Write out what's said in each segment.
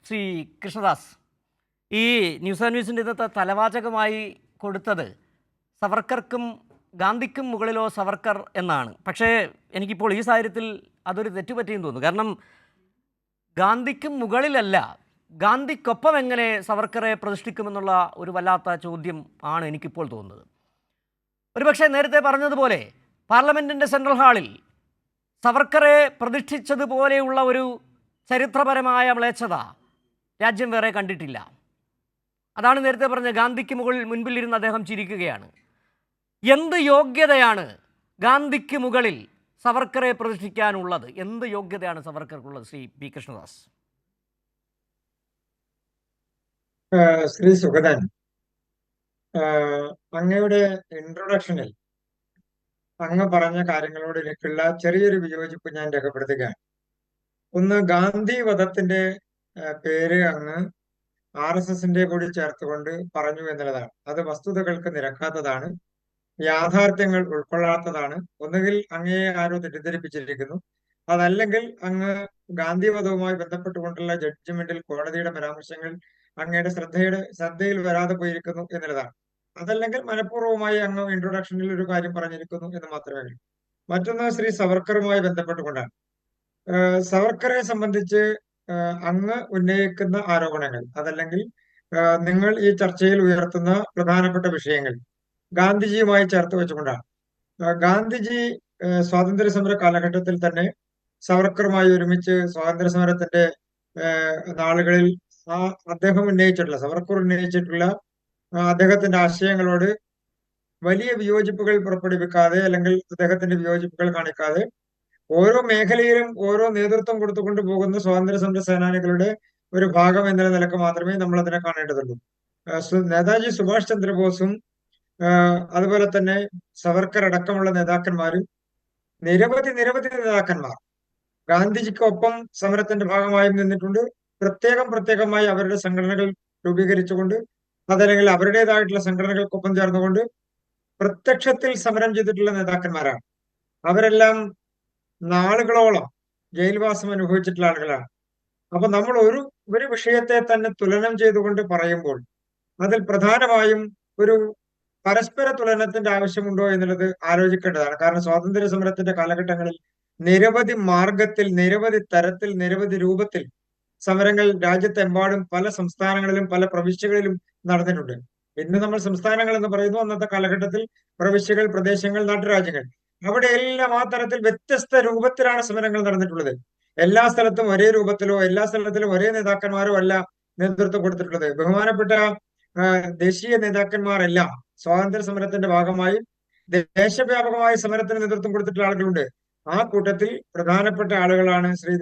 ശ്രീ കൃഷ്ണദാസ്, ഈ news and ന്യൂസിൻ്റെ ഇന്നത്തെ തലവാചകമായി കൊടുത്തത് സവർക്കർക്കും ഗാന്ധിക്കും മുകളിലോ സവർക്കർ എന്നാണ്. പക്ഷേ എനിക്കിപ്പോൾ ഈ സാഹചര്യത്തിൽ അതൊരു തെറ്റുപറ്റിയെന്ന് തോന്നുന്നു. കാരണം ഗാന്ധിക്കും മുകളിലല്ല, ഗാന്ധിക്കൊപ്പം എങ്ങനെ സവർക്കറെ പ്രതിഷ്ഠിക്കുമെന്നുള്ള ഒരു വല്ലാത്ത ചോദ്യം ആണ് എനിക്കിപ്പോൾ തോന്നുന്നത്. ഒരുപക്ഷെ നേരത്തെ പറഞ്ഞതുപോലെ പാർലമെൻറ്റിൻ്റെ സെൻട്രൽ ഹാളിൽ സവർക്കറെ പ്രതിഷ്ഠിച്ചതുപോലെയുള്ള ഒരു ചരിത്രപരമായ മ്ലേച്ഛത രാജ്യം വേറെ കണ്ടിട്ടില്ല. അതാണ് നേരത്തെ പറഞ്ഞ ഗാന്ധിക്ക് മുൻപിലിരുന്ന് അദ്ദേഹം ചിരിക്കുകയാണ്. എന്ത് യോഗ്യതയാണ് ഗാന്ധിക്ക് മുകളിൽ സവർക്കറെ പ്രതിഷ്ഠിക്കാനുള്ളത്? എന്ത് യോഗ്യതയാണ് സവർക്കർക്കുള്ളത്? ശ്രീ പി കൃഷ്ണദാസ്. ശ്രീ സുഗതൻ, അങ്ങയുടെ ഇൻട്രൊഡക്ഷനിൽ അങ്ങ് പറഞ്ഞ കാര്യങ്ങളോട് എനിക്കുള്ള ചെറിയൊരു വിയോജിപ്പ് ഞാൻ രേഖപ്പെടുത്തുകയാണ്. ഒന്ന്, ഗാന്ധി വധത്തിന്റെ പേര് അങ്ങ് RSSന്റെ കൂടി ചേർത്തുകൊണ്ട് പറഞ്ഞു എന്നുള്ളതാണ്. അത് വസ്തുതകൾക്ക് നിരക്കാത്തതാണ്, യാഥാർത്ഥ്യങ്ങൾ ഉൾക്കൊള്ളാത്തതാണ്. ഒന്നുകിൽ അങ്ങയെ ആരോ തെറ്റിദ്ധരിപ്പിച്ചിരിക്കുന്നു, അതല്ലെങ്കിൽ അങ്ങ് ഗാന്ധി വധവുമായി ബന്ധപ്പെട്ടുകൊണ്ടുള്ള ജഡ്ജ്മെന്റിൽ കോടതിയുടെ പരാമർശങ്ങൾ അങ്ങയുടെ ശ്രദ്ധയിൽ വരാതെ പോയിരിക്കുന്നു എന്നുള്ളതാണ്. അതല്ലെങ്കിൽ മനഃപൂർവ്വമായി അങ്ങ് ഇൻട്രൊഡക്ഷനിൽ ഒരു കാര്യം പറഞ്ഞിരിക്കുന്നു എന്ന് മാത്രമേ ഉള്ളൂ. മറ്റൊന്ന്, ശ്രീ സവർക്കറുമായി ബന്ധപ്പെട്ടുകൊണ്ടാണ്. സവർക്കറെ സംബന്ധിച്ച് അങ്ങ് ഉന്നയിക്കുന്ന ആരോപണങ്ങൾ, അതല്ലെങ്കിൽ നിങ്ങൾ ഈ ചർച്ചയിൽ ഉയർത്തുന്ന പ്രധാനപ്പെട്ട വിഷയങ്ങൾ ഗാന്ധിജിയുമായി ചേർത്ത് വെച്ചുകൊണ്ടാണ്. ഗാന്ധിജി സ്വാതന്ത്ര്യ സമര കാലഘട്ടത്തിൽ തന്നെ സവർക്കറുമായി ഒരുമിച്ച് സ്വാതന്ത്ര്യ സമരത്തിന്റെ നാളുകളിൽ സവർക്കർ ഉന്നയിച്ചിട്ടുള്ള അദ്ദേഹത്തിന്റെ ആശയങ്ങളോട് വലിയ വിയോജിപ്പുകൾ പുറപ്പെടുവിക്കാതെ, അല്ലെങ്കിൽ അദ്ദേഹത്തിന്റെ വിയോജിപ്പുകൾ കാണിക്കാതെ, ഓരോ മേഖലയിലും ഓരോ നേതൃത്വം കൊടുത്തുകൊണ്ട് പോകുന്ന സ്വാതന്ത്ര്യ സമര സേനാനികളുടെ ഒരു ഭാഗം എന്ന നിലക്ക് മാത്രമേ നമ്മൾ അതിനെ കാണേണ്ടതുള്ളൂ. നേതാജി സുഭാഷ് ചന്ദ്രബോസും അതുപോലെ തന്നെ സവർക്കർ അടക്കമുള്ള നേതാക്കന്മാരും നിരവധി നേതാക്കന്മാർ ഗാന്ധിജിക്കൊപ്പം സമരത്തിന്റെ ഭാഗമായി നിന്നിട്ടുണ്ട്. പ്രത്യേകമായി അവരുടെ സംഘടനകൾ രൂപീകരിച്ചുകൊണ്ട്, അതല്ലെങ്കിൽ അവരുടേതായിട്ടുള്ള സംഘടനകൾക്കൊപ്പം ചേർന്നുകൊണ്ട് പ്രത്യക്ഷത്തിൽ സമരം ചെയ്തിട്ടുള്ള നേതാക്കന്മാരാണ്. അവരെല്ലാം നാളുകളോളം ജയിൽവാസം അനുഭവിച്ചിട്ടുള്ള ആളുകളാണ്. അപ്പൊ നമ്മൾ ഒരു വിഷയത്തെ തന്നെ തുലനം ചെയ്തുകൊണ്ട് പറയുമ്പോൾ അതിൽ പ്രധാനമായും ഒരു പരസ്പര തുലനത്തിന്റെ ആവശ്യമുണ്ടോ എന്നുള്ളത് ആലോചിക്കേണ്ടതാണ്. കാരണം സ്വാതന്ത്ര്യ സമരത്തിന്റെ കാലഘട്ടങ്ങളിൽ നിരവധി മാർഗത്തിൽ, നിരവധി തരത്തിൽ, നിരവധി രൂപത്തിൽ സമരങ്ങൾ രാജ്യത്തെമ്പാടും പല സംസ്ഥാനങ്ങളിലും പല പ്രവിശ്യകളിലും നടന്നിട്ടുണ്ട്. ഇന്ന് നമ്മൾ സംസ്ഥാനങ്ങൾ എന്ന് പറയുന്നു, അന്നത്തെ കാലഘട്ടത്തിൽ പ്രവിശ്യകൾ, പ്രദേശങ്ങൾ, നാട്ടുരാജ്യങ്ങൾ, അവിടെ എല്ലാം ആ തരത്തിൽ വ്യത്യസ്ത രൂപത്തിലാണ് സമരങ്ങൾ നടന്നിട്ടുള്ളത്. എല്ലാ സ്ഥലത്തും ഒരേ രൂപത്തിലോ എല്ലാ സ്ഥലത്തിലും ഒരേ നേതാക്കന്മാരോ അല്ല നേതൃത്വം കൊടുത്തിട്ടുള്ളത്. ബഹുമാനപ്പെട്ട ദേശീയ നേതാക്കന്മാരെല്ലാം സ്വാതന്ത്ര്യ സമരത്തിന്റെ ഭാഗമായി ദേശവ്യാപകമായ സമരത്തിന് നേതൃത്വം കൊടുത്തിട്ടുള്ള ആളുകളുണ്ട്. ആ കൂട്ടത്തിൽ പ്രധാനപ്പെട്ട ആളുകളാണ് ശ്രീ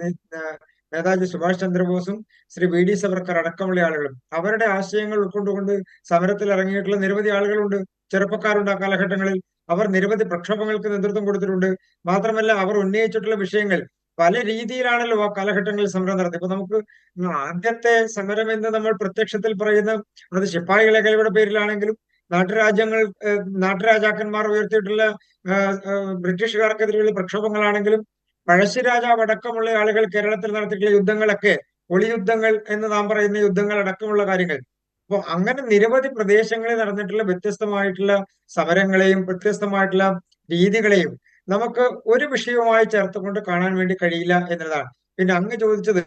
നേതാജി സുഭാഷ് ചന്ദ്രബോസും ശ്രീ VD സവർക്കർ അടക്കമുള്ള ആളുകളും. അവരുടെ ആശയങ്ങൾ ഉൾക്കൊണ്ടുകൊണ്ട് സമരത്തിൽ ഇറങ്ങിയിട്ടുള്ള നിരവധി ആളുകളുണ്ട്, ചെറുപ്പക്കാരുണ്ട്. ആ കാലഘട്ടങ്ങളിൽ അവർ നിരവധി പ്രക്ഷോഭങ്ങൾക്ക് നേതൃത്വം കൊടുത്തിട്ടുണ്ട്. മാത്രമല്ല, അവർ ഉന്നയിച്ചിട്ടുള്ള വിഷയങ്ങൾ പല രീതിയിലാണല്ലോ ആ കാലഘട്ടങ്ങളിൽ സമരം നടത്തി. ഇപ്പൊ നമുക്ക് ആദ്യത്തെ സമരം എന്ന് നമ്മൾ പ്രത്യക്ഷത്തിൽ പറയുന്ന അത് ശിപ്പായി ലഹളയുടെ പേരിലാണെങ്കിലും, നാട്ടുരാജാക്കന്മാർ ഉയർത്തിയിട്ടുള്ള ബ്രിട്ടീഷുകാർക്കെതിരെയുള്ള പ്രക്ഷോഭങ്ങളാണെങ്കിലും, പഴശ്ശിരാജാവ് അടക്കമുള്ള ആളുകൾ കേരളത്തിൽ നടത്തിയിട്ടുള്ള യുദ്ധങ്ങളൊക്കെ ഒളിയുദ്ധങ്ങൾ എന്ന് നാം പറയുന്ന യുദ്ധങ്ങൾ അടക്കമുള്ള കാര്യങ്ങൾ. അപ്പൊ അങ്ങനെ നിരവധി പ്രദേശങ്ങളിൽ നടന്നിട്ടുള്ള വ്യത്യസ്തമായിട്ടുള്ള സമരങ്ങളെയും വ്യത്യസ്തമായിട്ടുള്ള രീതികളെയും നമുക്ക് ഒരു വിഷയവുമായി ചേർത്തുകൊണ്ട് കാണാൻ വേണ്ടി കഴിയില്ല എന്നതാണ്. പിന്നെ അങ്ങ് ചോദിച്ചത്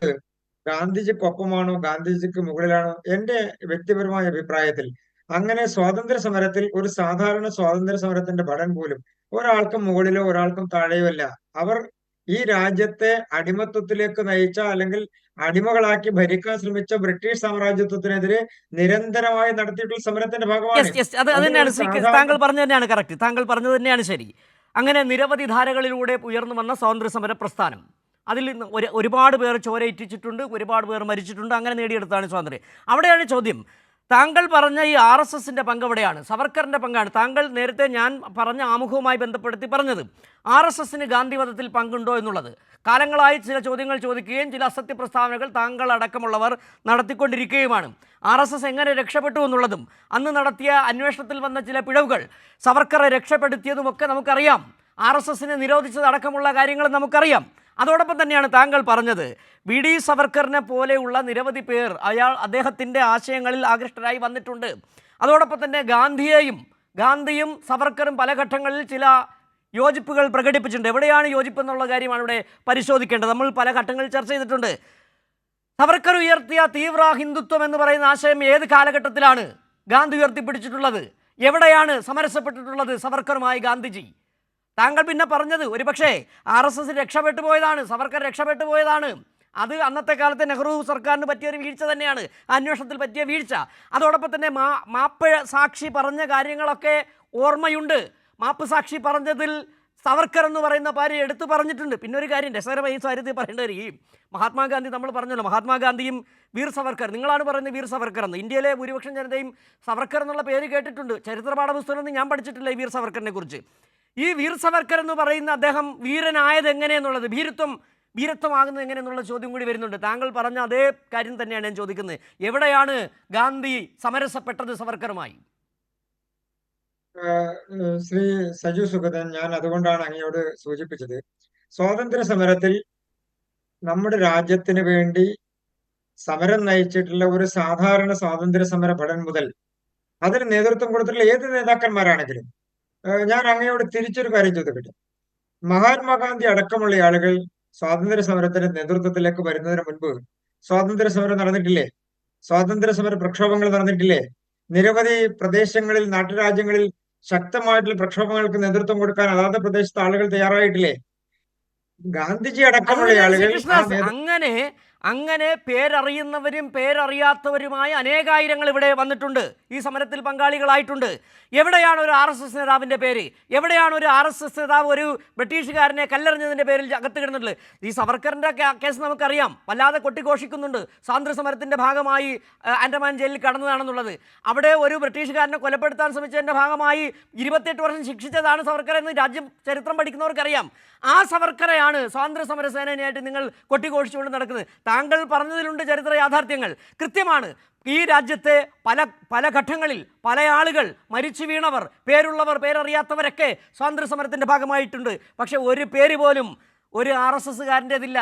ഗാന്ധിജിക്കൊപ്പമാണോ ഗാന്ധിജിക്ക് മുകളിലാണോ? എന്റെ വ്യക്തിപരമായ അഭിപ്രായത്തിൽ അങ്ങനെ സ്വാതന്ത്ര്യ സമരത്തിൽ ഒരു സാധാരണ സ്വാതന്ത്ര്യ സമരത്തിന്റെ ഭടൻ പോലും ഒരാൾക്കും മുകളിലോ ഒരാൾക്കും താഴെയോ അല്ല. അവർ ഈ രാജ്യത്തെ അടിമത്വത്തിലേക്ക് നയിച്ച, അല്ലെങ്കിൽ അടിമകളാക്കി ഭരിക്കാൻ ശ്രമിച്ച ബ്രിട്ടീഷ് സാമ്രാജ്യത്വത്തിനെതിരെ നിരന്തരമായി നടത്തിയിട്ടുള്ള സമരത്തിന്റെ ഭാഗമാണ്. താങ്കൾ പറഞ്ഞു തന്നെയാണ് കറക്റ്റ്, താങ്കൾ പറഞ്ഞത് തന്നെയാണ് ശരി. അങ്ങനെ നിരവധി ധാരകളിലൂടെ ഉയർന്നു വന്ന സ്വാതന്ത്ര്യ സമര പ്രസ്ഥാനം, അതിൽ ഒരുപാട് പേർ ചോരയിറ്റിച്ചിട്ടുണ്ട്, ഒരുപാട് പേർ മരിച്ചിട്ടുണ്ട്, അങ്ങനെ നേടിയെടുത്താണ് സ്വാതന്ത്ര്യം. അവിടെയാണ് ചോദ്യം. താങ്കൾ പറഞ്ഞ ഈ RSSന്റെ പങ്ക് എവിടെയാണ്? സവർക്കറിൻ്റെ പങ്കാണ് താങ്കൾ നേരത്തെ ഞാൻ പറഞ്ഞ ആമുഖവുമായി ബന്ധപ്പെടുത്തി പറഞ്ഞത്. RSSന് ഗാന്ധിവധത്തിൽ പങ്കുണ്ടോ എന്നുള്ളത് കാലങ്ങളായി ചില ചോദ്യങ്ങൾ ചോദിക്കുകയും ചില അസത്യ പ്രസ്താവനകൾ താങ്കൾ അടക്കമുള്ളവർ നടത്തിക്കൊണ്ടിരിക്കുകയുമാണ്. RSS എങ്ങനെ രക്ഷപ്പെട്ടു എന്നുള്ളതും അന്ന് നടത്തിയ അന്വേഷണത്തിൽ വന്ന ചില പിഴവുകൾ സവർക്കറെ രക്ഷപ്പെടുത്തിയതുമൊക്കെ നമുക്കറിയാം. RSSനെ നിരോധിച്ചതടക്കമുള്ള കാര്യങ്ങൾ നമുക്കറിയാം. അതോടൊപ്പം തന്നെയാണ് താങ്കൾ പറഞ്ഞത് വി ഡി സവർക്കറിനെ പോലെയുള്ള നിരവധി പേർ അദ്ദേഹത്തിൻ്റെ ആശയങ്ങളിൽ ആകൃഷ്ടരായി വന്നിട്ടുണ്ട്. അതോടൊപ്പം തന്നെ ഗാന്ധിയും സവർക്കറും പല ഘട്ടങ്ങളിൽ ചില യോജിപ്പുകൾ പ്രകടിപ്പിച്ചിട്ടുണ്ട്. എവിടെയാണ് യോജിപ്പ് എന്നുള്ള കാര്യമാണ് ഇവിടെ പരിശോധിക്കേണ്ടത്. നമ്മൾ പല ഘട്ടങ്ങളിൽ ചർച്ച ചെയ്തിട്ടുണ്ട്. സവർക്കർ ഉയർത്തിയ തീവ്ര ഹിന്ദുത്വം എന്ന് പറയുന്ന ആശയം ഏത് കാലഘട്ടത്തിലാണ് ഗാന്ധി ഉയർത്തിപ്പിടിച്ചിട്ടുള്ളത്? എവിടെയാണ് സമരസപ്പെട്ടിട്ടുള്ളത് സവർക്കറുമായി ഗാന്ധിജി? താങ്കൾ പിന്നെ പറഞ്ഞത് ഒരുപക്ഷേ RSS രക്ഷപ്പെട്ടു പോയതാണ്, സവർക്കർ രക്ഷപ്പെട്ടു പോയതാണ്. അത് അന്നത്തെ കാലത്തെ നെഹ്റു സർക്കാരിന് പറ്റിയൊരു വീഴ്ച തന്നെയാണ്, അന്വേഷണത്തിൽ പറ്റിയ വീഴ്ച. അതോടൊപ്പം തന്നെ മാപ്പ് സാക്ഷി പറഞ്ഞ കാര്യങ്ങളൊക്കെ ഓർമ്മയുണ്ട്. മാപ്പ് സാക്ഷി പറഞ്ഞതിൽ സവർക്കർ എന്ന് പറയുന്ന പേര് എടുത്തു പറഞ്ഞിട്ടുണ്ട്. പിന്നെ ഒരു കാര്യം രസകരമായി ഈ കാര്യത്തിൽ പറയേണ്ടത്, ഈ മഹാത്മാഗാന്ധി നമ്മൾ പറഞ്ഞല്ലോ, മഹാത്മാഗാന്ധിയും വീർ സവർക്കർ, നിങ്ങളാണ് പറയുന്നത് വീർ സവർക്കർ എന്ന്. ഇന്ത്യയിലെ ഭൂരിപക്ഷം ജനതയും സവർക്കർ എന്നുള്ള പേര് കേട്ടിട്ടുണ്ട്. ചരിത്ര പാഠപുസ്തകമൊന്നും ഞാൻ പഠിച്ചിട്ടില്ല ഈ വീർ സവർക്കറിനെ കുറിച്ച്. ഈ വീർ സവർക്കർ എന്ന് പറയുന്ന അദ്ദേഹം വീരനായത് എങ്ങനെയെന്നുള്ളത്, വീരത്വമാകുന്നത് എങ്ങനെയെന്നുള്ള ചോദ്യം കൂടി വരുന്നുണ്ട്. താങ്കൾ പറഞ്ഞ അതേ കാര്യം തന്നെയാണ് ഞാൻ ചോദിക്കുന്നത്. എവിടെയാണ് ഗാന്ധി സമരസപ്പെട്ടത് സവർക്കറുമായി? ശ്രീ സജു സുഗതൻ, ഞാൻ അതുകൊണ്ടാണ് അങ്ങയോട് സൂചിപ്പിച്ചത്, സ്വാതന്ത്ര്യ സമരത്തിൽ നമ്മുടെ രാജ്യത്തിന് വേണ്ടി സമരം നയിച്ചിട്ടുള്ള ഒരു സാധാരണ സ്വാതന്ത്ര്യ സമര ഭടൻ മുതൽ അതിന് നേതൃത്വം കൊടുത്തിട്ടുള്ള ഏത് നേതാക്കന്മാരാണെങ്കിലും, ഞാൻ അങ്ങയോട് തിരിച്ചൊരു കാര്യം ചോദിക്കട്ടെ. മഹാത്മാഗാന്ധി അടക്കമുള്ള ആളുകൾ സ്വാതന്ത്ര്യ സമരത്തിന്റെ നേതൃത്വത്തിലേക്ക് വരുന്നതിന് മുൻപ് സ്വാതന്ത്ര്യ സമരം നടന്നിട്ടില്ലേ? സ്വാതന്ത്ര്യ സമര പ്രക്ഷോഭങ്ങൾ നടന്നിട്ടില്ലേ? നിരവധി പ്രദേശങ്ങളിൽ, നാട്ടുരാജ്യങ്ങളിൽ ശക്തമായിട്ടുള്ള പ്രക്ഷോഭങ്ങൾക്ക് നേതൃത്വം കൊടുക്കാൻ അതാത് പ്രദേശത്തെ ആളുകൾ തയ്യാറായിട്ടില്ലേ? ഗാന്ധിജി അടക്കമുള്ള ആളുകൾ അങ്ങനെ പേരറിയുന്നവരും പേരറിയാത്തവരുമായ അനേകായിരങ്ങൾ ഇവിടെ വന്നിട്ടുണ്ട്, ഈ സമരത്തിൽ പങ്കാളികളായിട്ടുണ്ട്. എവിടെയാണ് ഒരു RSS നേതാവിൻ്റെ പേര്? എവിടെയാണ് ഒരു RSS നേതാവ് ഒരു ബ്രിട്ടീഷുകാരനെ കല്ലെറിഞ്ഞതിൻ്റെ പേരിൽ അകത്ത് കിടന്നിട്ടുള്ളത്? ഈ സവർക്കറിൻ്റെ കേസ് നമുക്കറിയാം, വല്ലാതെ കൊട്ടിഘോഷിക്കുന്നുണ്ട്. സ്വാതന്ത്ര്യ സമരത്തിൻ്റെ ഭാഗമായി ആൻഡമാൻ ജയിലിൽ കടന്നതാണെന്നുള്ളത്. അവിടെ ഒരു ബ്രിട്ടീഷുകാരനെ കൊലപ്പെടുത്താൻ ശ്രമിച്ചതിൻ്റെ ഭാഗമായി 28 വർഷം ശിക്ഷിച്ചതാണ് സവർക്കർ എന്ന് രാജ്യം ചരിത്രം പഠിക്കുന്നവർക്കറിയാം. ആ സവർക്കറെയാണ് സ്വാതന്ത്ര്യ സമര സേനാനിയായിട്ട് നിങ്ങൾ കൊട്ടിഘോഷിച്ചുകൊണ്ട് നടക്കുന്നത്. താങ്കൾ പറഞ്ഞതിലുണ്ട് ചരിത്ര യാഥാർത്ഥ്യങ്ങൾ, കൃത്യമാണ്. ഈ രാജ്യത്തെ പല ഘട്ടങ്ങളിൽ പല ആളുകൾ മരിച്ചു വീണവർ, പേരുള്ളവർ പേരറിയാത്തവരൊക്കെ സ്വാതന്ത്ര്യ സമരത്തിൻ്റെ ഭാഗമായിട്ടുണ്ട്. പക്ഷെ ഒരു പേര് പോലും ഒരു RSSകാരൻ്റെതില്ല.